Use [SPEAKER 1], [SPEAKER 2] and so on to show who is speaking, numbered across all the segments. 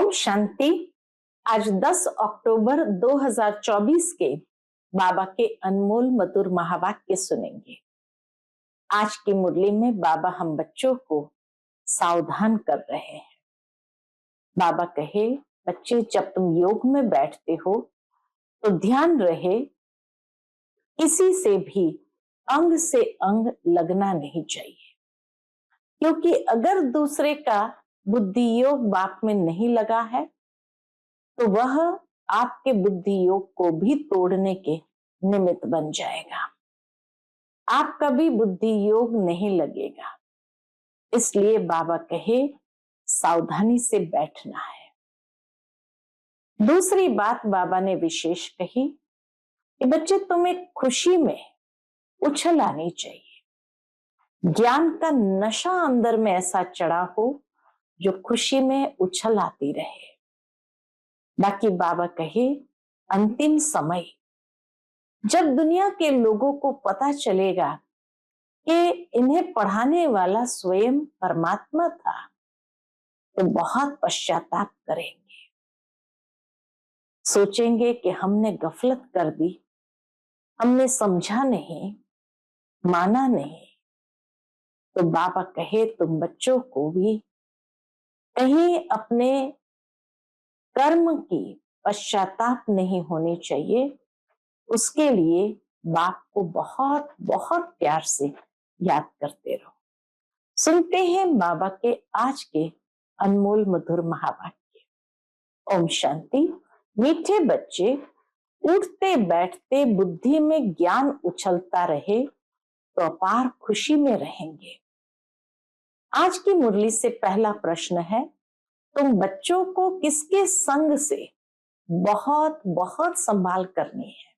[SPEAKER 1] ओम शांति। आज 10 अक्टूबर 2024 के बाबा के अनमोल मधुर महावाक्य सुनेंगे। आज की मुरली में बाबा हम बच्चों को सावधान कर रहे हैं। बाबा कहे, बच्चे जब तुम योग में बैठते हो तो ध्यान रहे किसी से भी अंग से अंग लगना नहीं चाहिए, क्योंकि अगर दूसरे का बुद्धि योग बाप में नहीं लगा है तो वह आपके बुद्धि योग को भी तोड़ने के निमित्त बन जाएगा। आपका भी बुद्धि योग नहीं लगेगा। इसलिए बाबा कहे सावधानी से बैठना है। दूसरी बात बाबा ने विशेष कही कि बच्चे तुम्हें खुशी में उछल आनी चाहिए। ज्ञान का नशा अंदर में ऐसा चढ़ा हो जो खुशी में उछल आती रहे। बाकी बाबा कहे अंतिम समय जब दुनिया के लोगों को पता चलेगा कि इन्हें पढ़ाने वाला स्वयं परमात्मा था तो बहुत पश्चाताप करेंगे, सोचेंगे कि हमने गफलत कर दी, हमने समझा नहीं, माना नहीं। तो बाबा कहे तुम बच्चों को भी कहीं अपने कर्म की पश्चाताप नहीं होनी चाहिए। उसके लिए बाप को बहुत बहुत प्यार से याद करते रहो। सुनते हैं बाबा के आज के अनमोल मधुर महावाक्य। ओम शांति। मीठे बच्चे, उठते बैठते बुद्धि में ज्ञान उछलता रहे तो अपार खुशी में रहेंगे। आज की मुरली से पहला प्रश्न है, तुम बच्चों को किसके संग से बहुत बहुत संभाल करनी है?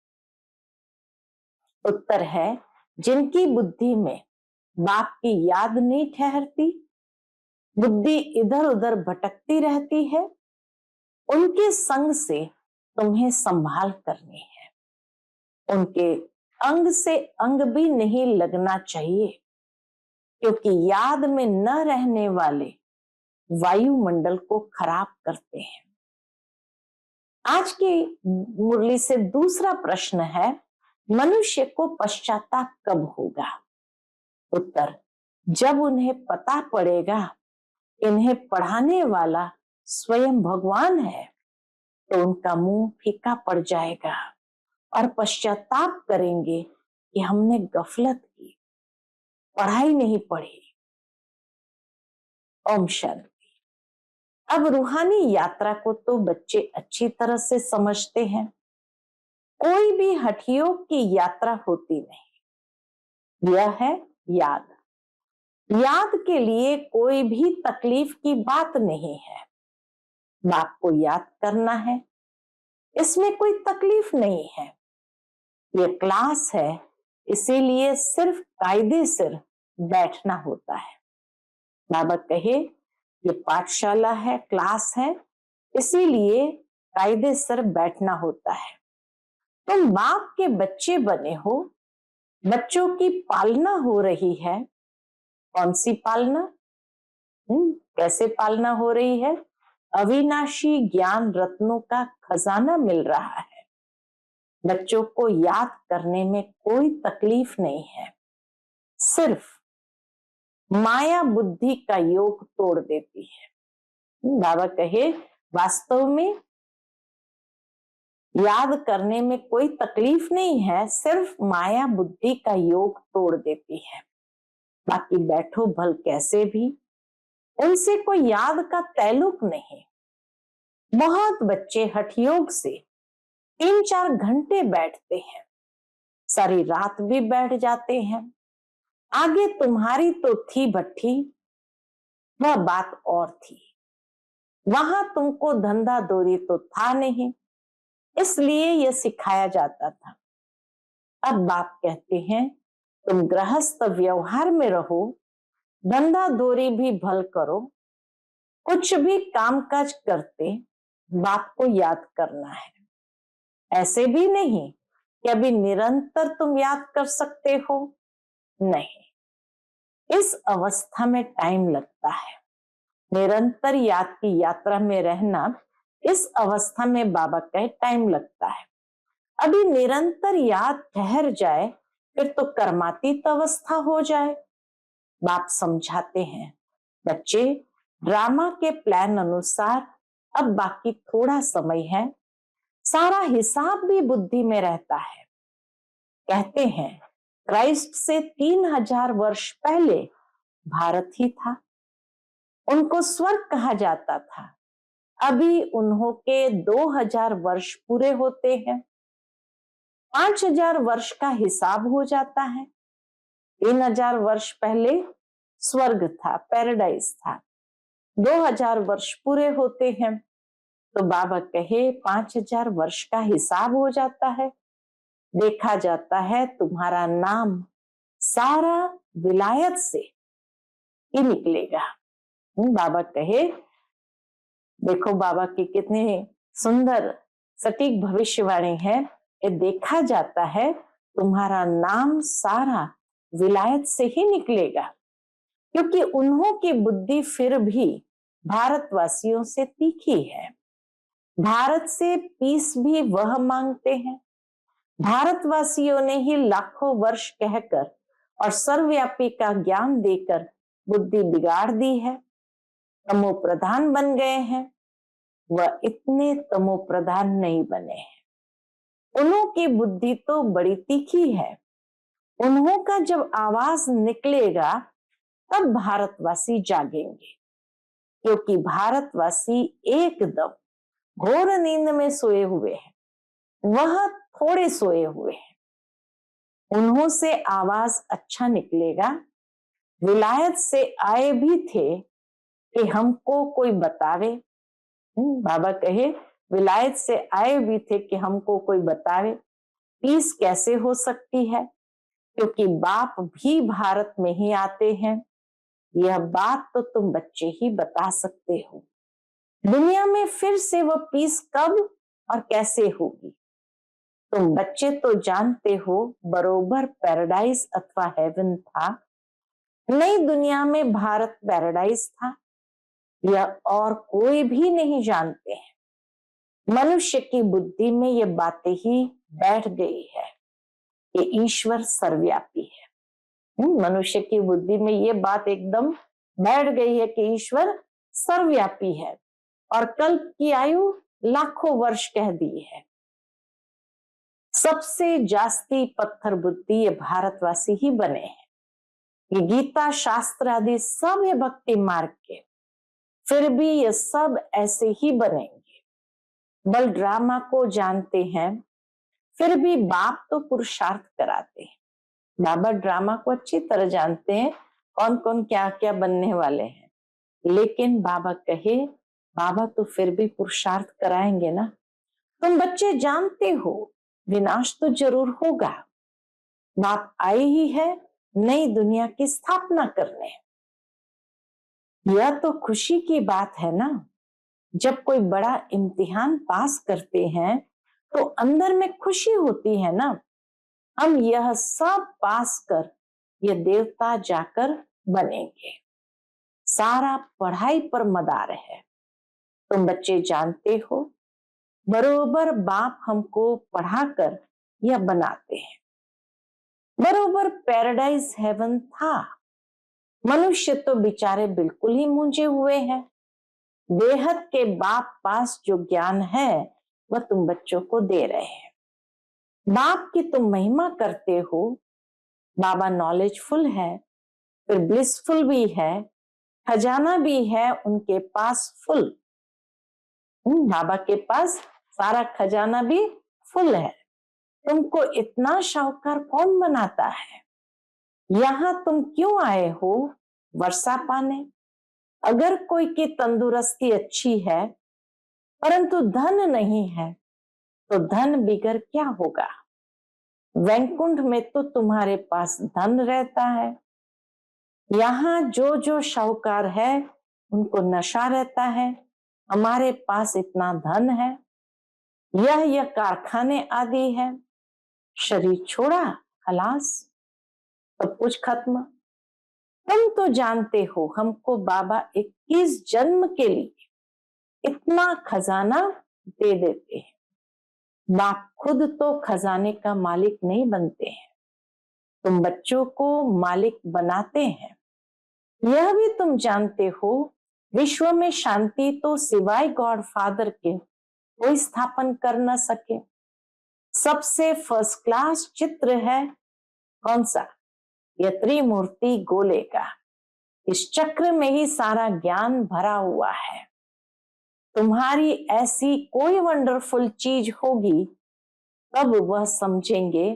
[SPEAKER 1] उत्तर है, जिनकी बुद्धि में बाप की याद नहीं ठहरती, बुद्धि इधर उधर भटकती रहती है, उनके संग से तुम्हें संभाल करनी है। उनके अंग से अंग भी नहीं लगना चाहिए, क्योंकि याद में न रहने वाले वायुमंडल को खराब करते हैं। आज की मुरली से दूसरा प्रश्न है, मनुष्य को पश्चाताप कब होगा? उत्तर, जब उन्हें पता पड़ेगा इन्हें पढ़ाने वाला स्वयं भगवान है तो उनका मुंह फीका पड़ जाएगा और पश्चाताप करेंगे कि हमने गफलत की, पढ़ाई नहीं पढ़ी। ओम शांति। अब रूहानी यात्रा को तो बच्चे अच्छी तरह से समझते हैं। कोई भी हठयोग की यात्रा होती नहीं, यह है याद। याद के लिए कोई भी तकलीफ की बात नहीं है। बाप को याद करना है, इसमें कोई तकलीफ नहीं है। ये क्लास है, इसीलिए सिर्फ कायदे सिर बैठना होता है। बाबा कहे ये पाठशाला है, क्लास है, इसीलिए कायदे सिर बैठना होता है। तुम बाप के बच्चे बने हो, बच्चों की पालना हो रही है। कौन सी पालना? कैसे पालना हो रही है? अविनाशी ज्ञान रत्नों का खजाना मिल रहा है। बच्चों को याद करने में कोई तकलीफ नहीं है, सिर्फ माया बुद्धि का योग तोड़ देती है। बाबा कहे वास्तव में याद करने में कोई तकलीफ नहीं है, सिर्फ माया बुद्धि का योग तोड़ देती है। बाकी बैठो भल कैसे भी, उनसे कोई याद का तैल्लुक नहीं। बहुत बच्चे हठयोग से 3-4 घंटे बैठते हैं, सारी रात भी बैठ जाते हैं। आगे तुम्हारी तो थी भट्ठी, वह बात और थी। वहां तुमको धंधा दौरी तो था नहीं, इसलिए यह सिखाया जाता था। अब बाप कहते हैं तुम गृहस्थ व्यवहार में रहो, धंधा दौरी भी भल करो, कुछ भी कामकाज करते बाप को याद करना है। ऐसे भी नहीं कि अभी निरंतर तुम याद कर सकते हो, नहीं। इस अवस्था में टाइम लगता है। निरंतर याद की यात्रा में रहना, इस अवस्था में बाबा कहे टाइम लगता है। अभी निरंतर याद ठहर जाए फिर तो कर्मातीत अवस्था हो जाए। बाप समझाते हैं, बच्चे ड्रामा के प्लान अनुसार अब बाकी थोड़ा समय है, सारा हिसाब भी बुद्धि में रहता है। कहते हैं क्राइस्ट से 3000 वर्ष पहले भारत ही था, उनको स्वर्ग कहा जाता था। अभी उन्हों के 2000 वर्ष पूरे होते हैं, 5000 वर्ष का हिसाब हो जाता है। 3000 वर्ष पहले स्वर्ग था, पैराडाइज था, 2000 वर्ष पूरे होते हैं तो बाबा कहे 5000 वर्ष का हिसाब हो जाता है। देखा जाता है तुम्हारा नाम सारा विलायत से ही निकलेगा। बाबा कहे, देखो बाबा की कितनी सुंदर सटीक भविष्यवाणी है। ये देखा जाता है तुम्हारा नाम सारा विलायत से ही निकलेगा, क्योंकि उन्हों की बुद्धि फिर भी भारतवासियों से तीखी है। भारत से पीस भी वह मांगते हैं। भारतवासियों ने ही लाखों वर्ष कहकर और सर्वव्यापी का ज्ञान देकर बुद्धि बिगाड़ दी है, तमो प्रधान बन गए हैं। वह इतने तमो प्रधान नहीं बने हैं। उन्हों की बुद्धि तो बड़ी तीखी है। उन्हों का जब आवाज निकलेगा तब भारतवासी जागेंगे, क्योंकि भारतवासी एकदम घोर नींद में सोए हुए हैं, वह थोड़े सोए हुए हैं। उन्हों से आवाज अच्छा निकलेगा। विलायत से आए भी थे कि हमको कोई बतावे। बाबा कहे विलायत से आए भी थे कि हमको कोई बतावे पीस कैसे हो सकती है, क्योंकि बाप भी भारत में ही आते हैं। यह बात तो तुम बच्चे ही बता सकते हो। दुनिया में फिर से वह पीस कब और कैसे होगी? तुम बच्चे तो जानते हो बरोबर पैराडाइज अथवा हेवन था। नई दुनिया में भारत पैराडाइज था, यह और कोई भी नहीं जानते हैं। मनुष्य की बुद्धि में ये बातें ही बैठ गई है कि ईश्वर सर्वव्यापी है। मनुष्य की बुद्धि में ये बात एकदम बैठ गई है कि ईश्वर सर्वव्यापी है और कल्प की आयु लाखों वर्ष कह दी है। सबसे जास्ती पत्थर बुद्धि ये भारतवासी ही बने हैं। ये गीता शास्त्र आदि सब है भक्ति मार्ग के, फिर भी ये सब ऐसे ही बनेंगे। बल ड्रामा को जानते हैं, फिर भी बाप तो पुरुषार्थ कराते हैं। बाबा ड्रामा को अच्छी तरह जानते हैं कौन कौन क्या क्या बनने वाले हैं, लेकिन बाबा कहे बाबा तो फिर भी पुरुषार्थ कराएंगे ना। तुम बच्चे जानते हो विनाश तो जरूर होगा। बाप आए ही है नई दुनिया की स्थापना करने। यह तो खुशी की बात है ना। जब कोई बड़ा इम्तिहान पास करते हैं तो अंदर में खुशी होती है ना। हम यह सब पास कर ये देवता जाकर बनेंगे। सारा पढ़ाई पर मदार है। तुम बच्चे जानते हो बरोबर बाप हमको पढ़ाकर यह बनाते हैं। बरोबर पैराडाइज हेवन था। मनुष्य तो बेचारे बिल्कुल ही मूंझे हुए हैं। बेहद के बाप पास जो ज्ञान है वह तुम बच्चों को दे रहे हैं। बाप की तुम महिमा करते हो। बाबा नॉलेजफुल है, फिर ब्लिसफुल भी है, खजाना भी है उनके पास फुल। बाबा के पास सारा खजाना भी फुल है। तुमको इतना शाहूकार कौन बनाता है? यहां तुम क्यों आए हो? वर्षा पाने। अगर कोई की तंदुरुस्ती अच्छी है परंतु धन नहीं है तो धन बिगर क्या होगा? वैकुंठ में तो तुम्हारे पास धन रहता है। यहाँ जो जो शाहूकार है उनको नशा रहता है। हमारे पास इतना धन है, यह कारखाने आदि है। शरीर छोड़ा खलास, सब कुछ खत्म। तुम तो जानते हो हमको बाबा 21 जन्म के लिए इतना खजाना दे देते हैं। बाप खुद तो खजाने का मालिक नहीं बनते हैं, तुम बच्चों को मालिक बनाते हैं। यह भी तुम जानते हो विश्व में शांति तो सिवाय गॉड फादर के कोई स्थापन कर न सके। सबसे फर्स्ट क्लास चित्र है कौन सा? यह त्रिमूर्ति गोले का। इस चक्र में ही सारा ज्ञान भरा हुआ है। तुम्हारी ऐसी कोई वंडरफुल चीज होगी तब वह समझेंगे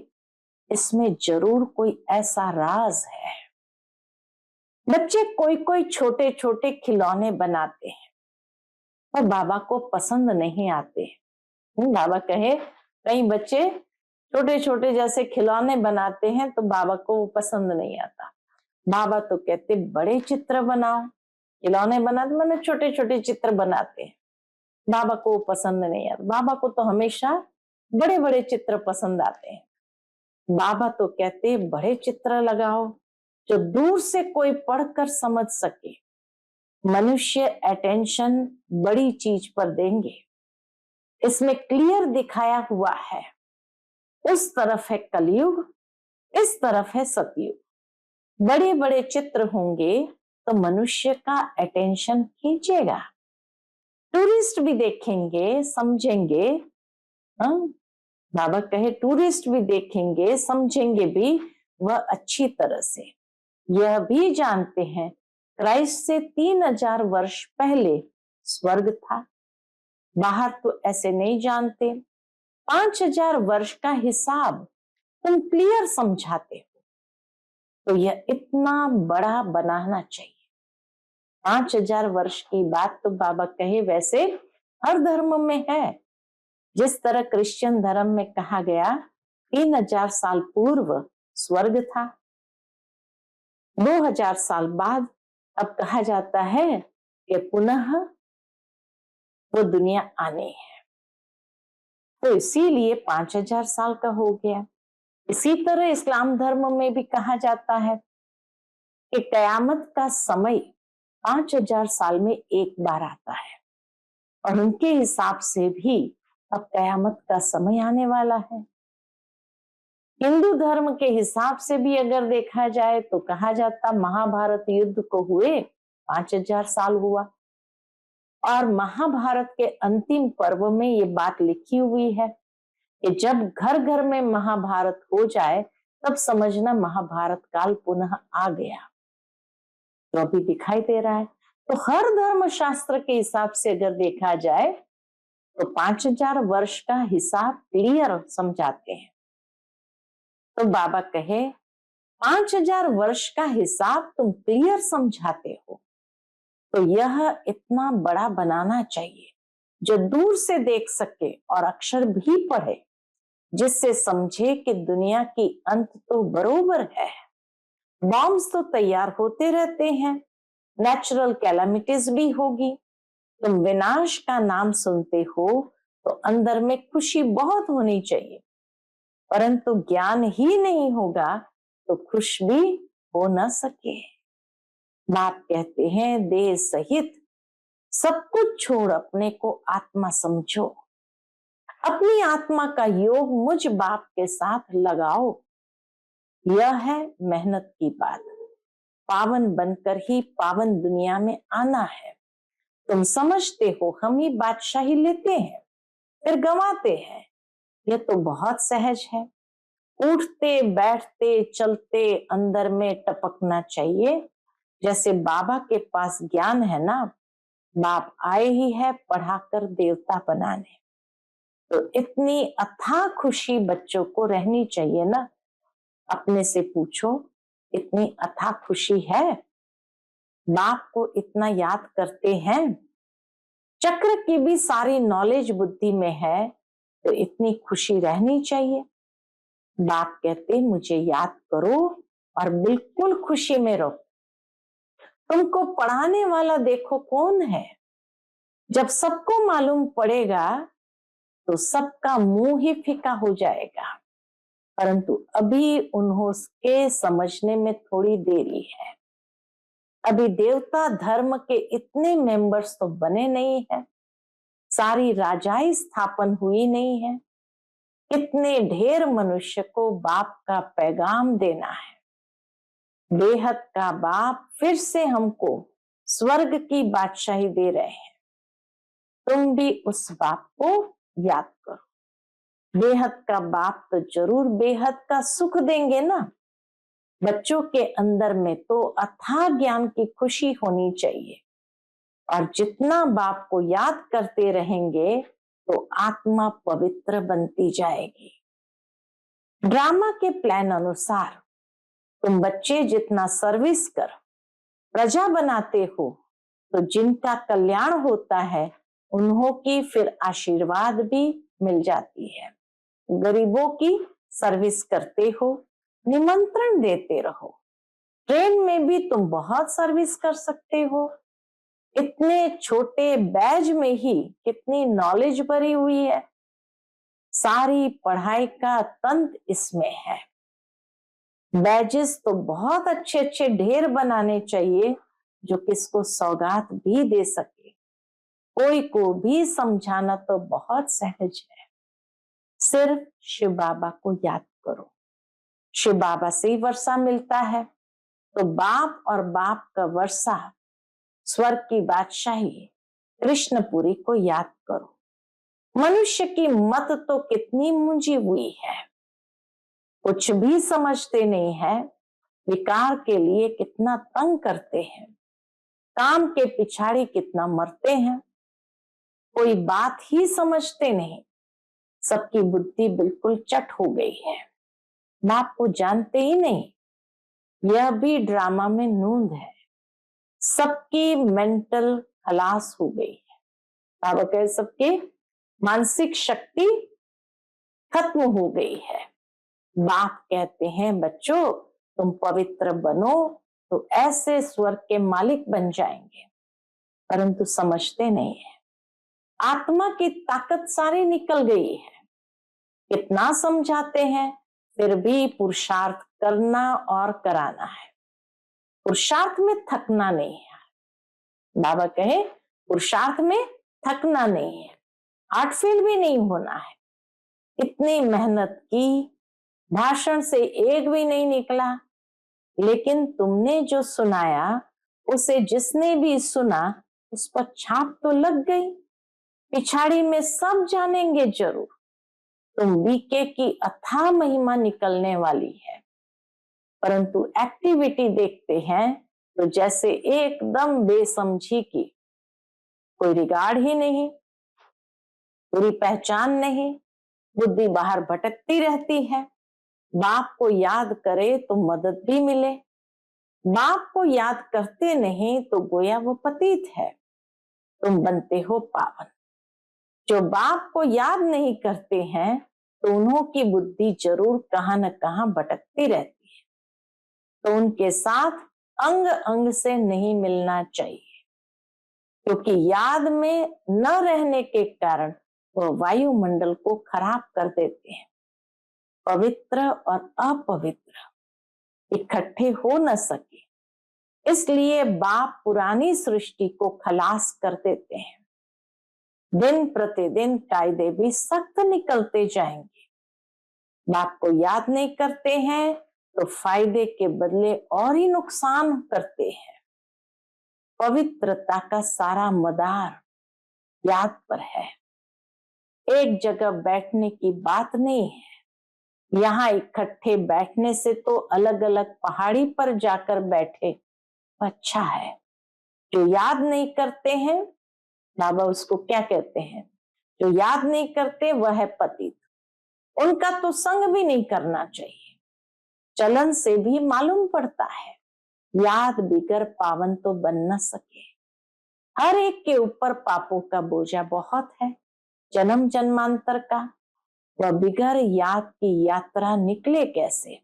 [SPEAKER 1] इसमें जरूर कोई ऐसा राज है। बच्चे कोई कोई छोटे छोटे खिलौने बनाते हैं और बाबा को पसंद नहीं आते। बाबा कहे कई बच्चे छोटे छोटे जैसे खिलौने बनाते हैं तो बाबा को वो पसंद नहीं आता। बाबा तो कहते बड़े चित्र बनाओ। खिलौने बनाते मैंने छोटे छोटे चित्र बनाते हैं, बाबा को वो पसंद नहीं आता। बाबा को तो हमेशा बड़े बड़े चित्र पसंद आते हैं। बाबा तो कहते बड़े चित्र लगाओ जो दूर से कोई पढ़कर समझ सके। मनुष्य अटेंशन बड़ी चीज पर देंगे। इसमें क्लियर दिखाया हुआ है, उस तरफ है कलयुग, इस तरफ है सतयुग। बड़े बड़े चित्र होंगे तो मनुष्य का अटेंशन खींचेगा। टूरिस्ट भी देखेंगे समझेंगे। बाबा कहे टूरिस्ट भी देखेंगे समझेंगे भी वह अच्छी तरह से। यह भी जानते हैं क्राइस्ट से 3000 वर्ष पहले स्वर्ग था। बाहर तो ऐसे नहीं जानते। 5000 वर्ष का हिसाब तुम क्लियर समझाते हो तो यह इतना बड़ा बनाना चाहिए। 5000 वर्ष की बात तो बाबा कहे वैसे हर धर्म में है। जिस तरह क्रिश्चियन धर्म में कहा गया 3000 साल पूर्व स्वर्ग था, 2000 साल बाद अब कहा जाता है कि पुनः वो दुनिया आनी है, तो इसीलिए 5000 साल का हो गया। इसी तरह इस्लाम धर्म में भी कहा जाता है कि कयामत का समय 5000 साल में एक बार आता है और उनके हिसाब से भी अब कयामत का समय आने वाला है। हिंदू धर्म के हिसाब से भी अगर देखा जाए तो कहा जाता महाभारत युद्ध को हुए 5000 साल हुआ और महाभारत के अंतिम पर्व में ये बात लिखी हुई है कि जब घर घर में महाभारत हो जाए तब समझना महाभारत काल पुनः आ गया। तो अभी दिखाई दे रहा है। तो हर धर्म शास्त्र के हिसाब से अगर देखा जाए तो 5000 वर्ष का हिसाब क्लियर समझाते हैं। तो बाबा कहे 5000 वर्ष का हिसाब तुम क्लियर समझाते हो तो यह इतना बड़ा बनाना चाहिए जो दूर से देख सके और अक्षर भी पढ़े, जिससे समझे कि दुनिया की अंत तो बरोबर है। बॉम्ब्स तो तैयार होते रहते हैं, नेचुरल कैलामिटीज भी होगी। तुम विनाश का नाम सुनते हो तो अंदर में खुशी बहुत होनी चाहिए, परंतु ज्ञान ही नहीं होगा तो खुश भी हो न सके। बाप कहते हैं देह सहित सब कुछ छोड़ अपने को आत्मा समझो। अपनी आत्मा का योग मुझ बाप के साथ लगाओ। यह है मेहनत की बात। पावन बनकर ही पावन दुनिया में आना है। तुम समझते हो हम ही बादशाही लेते हैं फिर गंवाते हैं, यह तो बहुत सहज है। उठते बैठते चलते अंदर में टपकना चाहिए। जैसे बाबा के पास ज्ञान है ना, बाप आए ही है पढ़ाकर देवता बनाने, तो इतनी अथाह खुशी बच्चों को रहनी चाहिए ना। अपने से पूछो इतनी अथाह खुशी है? बाप को इतना याद करते हैं। चक्र की भी सारी नॉलेज बुद्धि में है तो इतनी खुशी रहनी चाहिए। बाप कहते मुझे याद करो और बिल्कुल खुशी में रहो। तुमको पढ़ाने वाला देखो कौन है। जब सबको मालूम पड़ेगा तो सबका मुंह ही फीका हो जाएगा, परंतु अभी उन्हों के समझने में थोड़ी देरी है। अभी देवता धर्म के इतने मेंबर्स तो बने नहीं है, सारी राजाई स्थापन हुई नहीं है। कितने ढेर मनुष्य को बाप का पैगाम देना है। बेहद का बाप फिर से हमको स्वर्ग की बादशाही दे रहे हैं। तुम भी उस बाप को याद करो। बेहद का बाप तो जरूर बेहद का सुख देंगे ना। बच्चों के अंदर में तो अथाह ज्ञान की खुशी होनी चाहिए, और जितना बाप को याद करते रहेंगे तो आत्मा पवित्र बनती जाएगी। ड्रामा के प्लान अनुसार तुम बच्चे जितना सर्विस कर प्रजा बनाते हो, तो जिनका कल्याण होता है उन्हों की फिर आशीर्वाद भी मिल जाती है। गरीबों की सर्विस करते हो, निमंत्रण देते रहो। ट्रेन में भी तुम बहुत सर्विस कर सकते हो। इतने छोटे बैज में ही कितनी नॉलेज भरी हुई है। सारी पढ़ाई का तंत्र इसमें है। बैजेस तो बहुत अच्छे अच्छे ढेर बनाने चाहिए, जो किसको सौगात भी दे सके। कोई को भी समझाना तो बहुत सहज है। सिर्फ शिव बाबा को याद करो। शिव बाबा से ही वर्षा मिलता है, तो बाप और बाप का वर्षा, स्वर्ग की बादशाही कृष्णपुरी को याद करो। मनुष्य की मत तो कितनी मुंजी हुई है, कुछ भी समझते नहीं है। विकार के लिए कितना तंग करते हैं, काम के पिछाड़ी कितना मरते हैं। कोई बात ही समझते नहीं, सबकी बुद्धि बिल्कुल चट हो गई है। बाप को जानते ही नहीं। यह भी ड्रामा में नूंद है। सबकी मेंटल खलास हो गई है। बाबा कहे सबकी मानसिक शक्ति खत्म हो गई है। बाप कहते हैं बच्चों तुम पवित्र बनो तो ऐसे स्वर्ग के मालिक बन जाएंगे, परंतु समझते नहीं है। आत्मा की ताकत सारी निकल गई है। कितना समझाते हैं, फिर भी पुरुषार्थ करना और कराना है। पुरुषार्थ में थकना नहीं है। बाबा कहे पुरुषार्थ में थकना नहीं है, आर्ट फेल भी नहीं होना है। इतनी मेहनत की, भाषण से एक भी नहीं निकला, लेकिन तुमने जो सुनाया उसे जिसने भी सुना उस पर छाप तो लग गई। पिछाड़ी में सब जानेंगे जरूर। तुम बीके की अथाह महिमा निकलने वाली है, परंतु एक्टिविटी देखते हैं तो जैसे एकदम बेसमझी की, कोई रिगार्ड ही नहीं, पूरी पहचान नहीं, बुद्धि बाहर भटकती रहती है। बाप को याद करे तो मदद भी मिले, बाप को याद करते नहीं तो गोया वो पतित है, तुम बनते हो पावन। जो बाप को याद नहीं करते हैं तो उन्हों की बुद्धि जरूर कहां न कहां भटकती रहती है, तो उनके साथ अंग अंग से नहीं मिलना चाहिए, क्योंकि याद में न रहने के कारण वह वायुमंडल को खराब कर देते हैं। पवित्र और अपवित्र इकट्ठे हो न सके, इसलिए बाप पुरानी सृष्टि को खलास कर देते हैं। दिन प्रतिदिन कायदे भी सख्त निकलते जाएंगे। बाप को याद नहीं करते हैं तो फायदे के बदले और ही नुकसान करते हैं। पवित्रता का सारा मदार याद पर है। एक जगह बैठने की बात नहीं है। यहाँ इकट्ठे बैठने से तो अलग अलग पहाड़ी पर जाकर बैठे अच्छा है। जो याद नहीं करते हैं, बाबा उसको क्या कहते हैं, जो याद नहीं करते वह है पतित। उनका तो संग भी नहीं करना चाहिए। चलन से भी मालूम पड़ता है, याद बिगर पावन तो बन न सके। हर एक के ऊपर पापों का बोझा बहुत है, जन्म जन्मांतर का। वह बिगर याद की यात्रा निकले कैसे,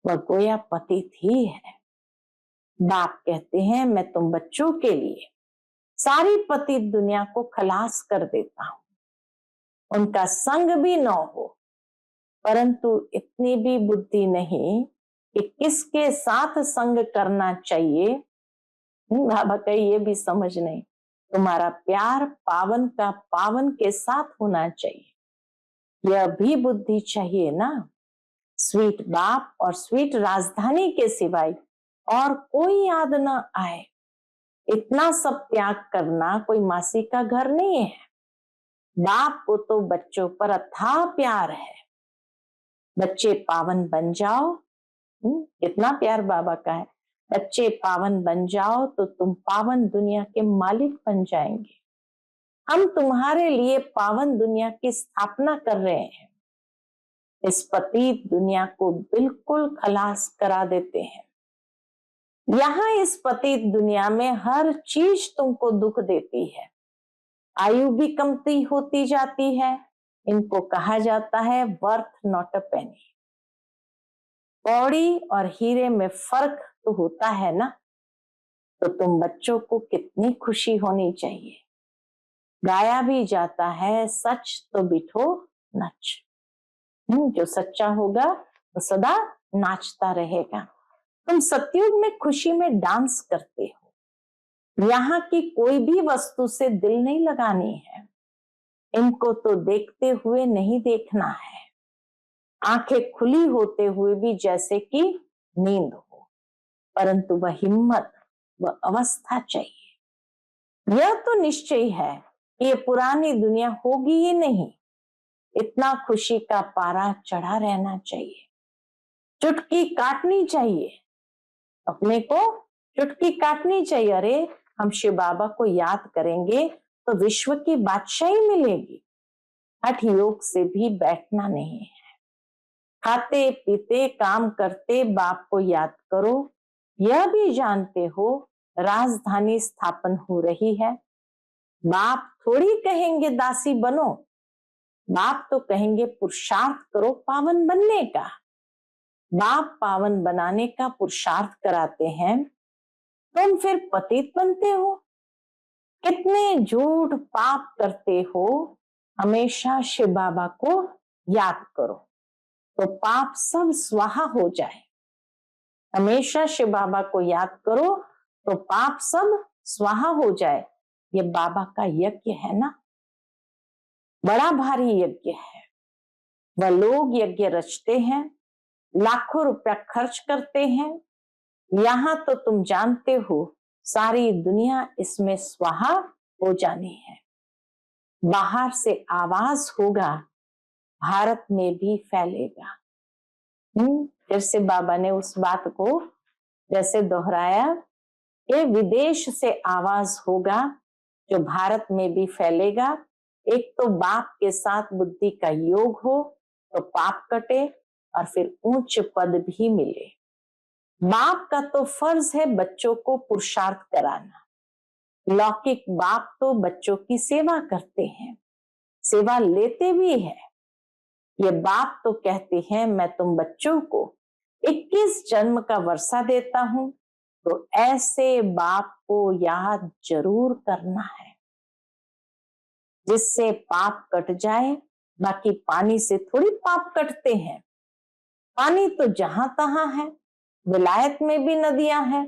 [SPEAKER 1] वह गोया पतित ही है। बाप कहते हैं मैं तुम बच्चों के लिए सारी पतित दुनिया को खलास कर देता हूं। उनका संग भी न हो, परंतु इतनी भी बुद्धि नहीं कि किसके साथ संग करना चाहिए बाबा का ये भी समझ नहीं, तुम्हारा प्यार पावन का पावन के साथ होना चाहिए, यह भी बुद्धि चाहिए ना। स्वीट बाप और स्वीट राजधानी के सिवाय और कोई याद न आए, इतना सब त्याग करना कोई मासी का घर नहीं है। बाप को तो बच्चों पर अथाह प्यार है, बच्चे पावन बन जाओ। कितना प्यार बाबा का है, बच्चे पावन बन जाओ तो तुम पावन दुनिया के मालिक बन जाएंगे। हम तुम्हारे लिए पावन दुनिया की स्थापना कर रहे हैं, इस पतित दुनिया को बिल्कुल खलास करा देते हैं। यहाँ इस पतित दुनिया में हर चीज तुमको दुख देती है, आयु भी कमती होती जाती है, इनको कहा जाता है वर्थ नॉट अ पेनी। कौड़ी और हीरे में फर्क तो होता है ना, तो तुम बच्चों को कितनी खुशी होनी चाहिए। गाया भी जाता है सच तो बिठो नच, जो सच्चा होगा वो सदा नाचता रहेगा। तुम सतयुग में खुशी में डांस करते हो, यहाँ की कोई भी वस्तु से दिल नहीं लगानी है, इनको तो देखते हुए नहीं देखना है, आंखें खुली होते हुए भी जैसे कि नींद हो, परंतु वह हिम्मत वह अवस्था चाहिए। यह तो निश्चय है ये पुरानी दुनिया होगी ही नहीं, इतना खुशी का पारा चढ़ा रहना चाहिए, चुटकी काटनी चाहिए, अपने को चुटकी काटनी चाहिए। अरे हम शिव बाबा को याद करेंगे तो विश्व की बादशाही मिलेगी। हठ योग से भी बैठना नहीं है, खाते पीते काम करते बाप को याद करो। यह भी जानते हो राजधानी स्थापन हो रही है, बाप थोड़ी कहेंगे दासी बनो, बाप तो कहेंगे पुरुषार्थ करो पावन बनने का। बाप पावन बनाने का पुरुषार्थ कराते हैं, तुम फिर पतित बनते हो। कितने झूठ पाप करते हो, हमेशा शिव बाबा को याद करो तो पाप सब स्वाहा हो जाए। हमेशा शिव बाबा को याद करो तो पाप सब स्वाहा हो जाए। ये बाबा का यज्ञ है ना, बड़ा भारी यज्ञ है। वह लोग यज्ञ रचते हैं, लाखों रुपया खर्च करते हैं, यहां तो तुम जानते हो सारी दुनिया इसमें स्वाहा हो जानी है। बाहर से आवाज होगा, भारत में भी फैलेगा। फिर से बाबा ने उस बात को जैसे दोहराया कि विदेश से आवाज होगा जो भारत में भी फैलेगा। एक तो बाप के साथ बुद्धि का योग हो तो पाप कटे और फिर उच्च पद भी मिले। बाप का तो फर्ज है बच्चों को पुरुषार्थ कराना, लौकिक बाप तो बच्चों की सेवा करते हैं, सेवा लेते भी है। ये बाप तो कहते हैं मैं तुम बच्चों को 21 जन्म का वर्षा देता हूं, तो ऐसे बाप को याद जरूर करना है जिससे पाप कट जाए। बाकी पानी से थोड़ी पाप कटते हैं, पानी तो जहां तहां है, विलायत में भी नदियां हैं,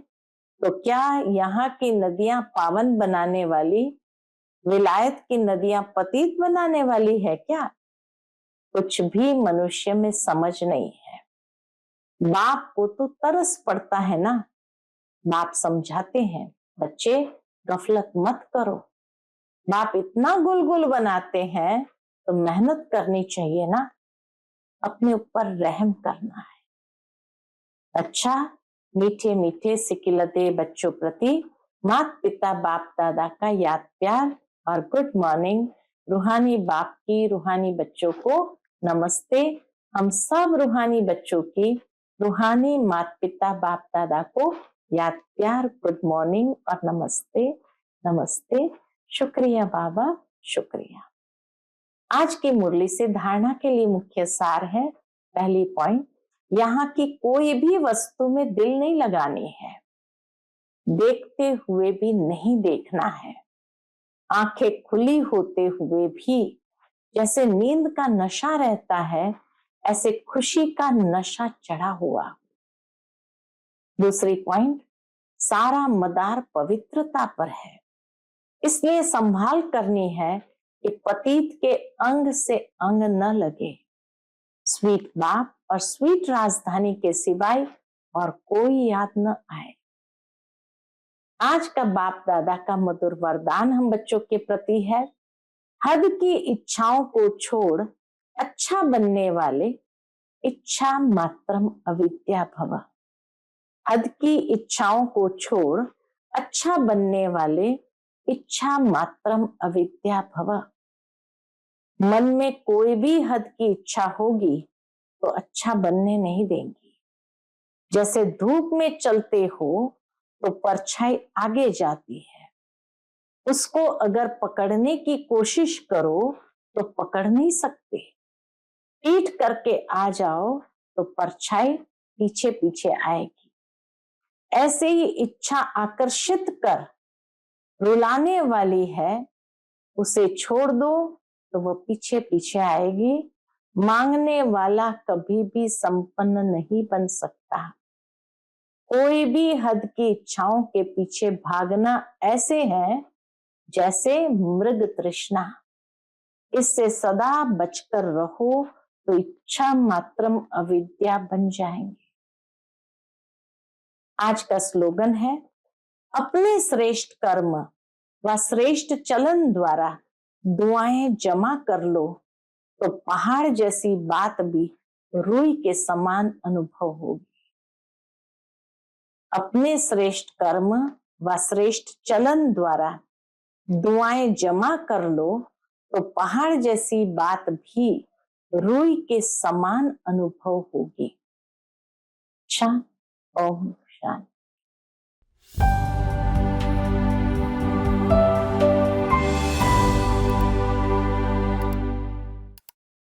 [SPEAKER 1] तो क्या यहाँ की नदियां पावन बनाने वाली, विलायत की नदियां पतित बनाने वाली है क्या? कुछ भी मनुष्य में समझ नहीं है। बाप को तो तरस पड़ता है ना, बाप समझाते हैं बच्चे गफलत मत करो। बाप इतना गुलगुल बनाते हैं तो मेहनत करनी चाहिए ना, अपने ऊपर रहम करना है। अच्छा, मीठे मीठे सिकिलते बच्चों प्रति माता पिता बाप दादा का याद प्यार और गुड मॉर्निंग। रूहानी बाप की रूहानी बच्चों को नमस्ते। हम सब रूहानी बच्चों की रूहानी माता पिता बाप दादा को याद प्यार, गुड मॉर्निंग और नमस्ते नमस्ते। शुक्रिया बाबा, शुक्रिया। आज की मुरली से धारणा के लिए मुख्य सार है, पहली पॉइंट, यहाँ की कोई भी वस्तु में दिल नहीं लगानी है, देखते हुए भी नहीं देखना है, आंखें खुली होते हुए भी जैसे नींद का नशा रहता है ऐसे खुशी का नशा चढ़ा हुआ। दूसरी पॉइंट, सारा मदार पवित्रता पर है। इसलिए संभाल करनी है कि पतित के अंग से अंग न लगे। स्वीट बाप और स्वीट राजधानी के सिवाय और कोई याद न आए। आज का बाप दादा का मधुर वरदान हम बच्चों के प्रति है, हद की इच्छाओं को छोड़ अच्छा बनने वाले इच्छा मात्रम अविद्या भव। हद की इच्छाओं को छोड़ अच्छा बनने वाले इच्छा मात्रम अविद्या भव। मन में कोई भी हद की इच्छा होगी तो अच्छा बनने नहीं देंगी। जैसे धूप में चलते हो तो परछाई आगे जाती है, उसको अगर पकड़ने की कोशिश करो तो पकड़ नहीं सकते। पीठ करके आ जाओ तो परछाई पीछे पीछे आएगी। ऐसे ही इच्छा आकर्षित कर रुलाने वाली है, उसे छोड़ दो तो वो पीछे पीछे आएगी। मांगने वाला कभी भी संपन्न नहीं बन सकता। कोई भी हद की इच्छाओं के पीछे भागना ऐसे है जैसे मृग तृष्णा। इससे सदा बचकर रहो तो इच्छा मात्रम अविद्या बन जाएंगे। आज का स्लोगन है, अपने श्रेष्ठ कर्म व श्रेष्ठ चलन द्वारा दुआएं जमा कर लो तो पहाड़ जैसी बात भी रुई के समान अनुभव होगी। अपने श्रेष्ठ कर्म व श्रेष्ठ चलन द्वारा दुआएं जमा कर लो तो पहाड़ जैसी बात भी रुई के समान अनुभव होगी। ओम शांति।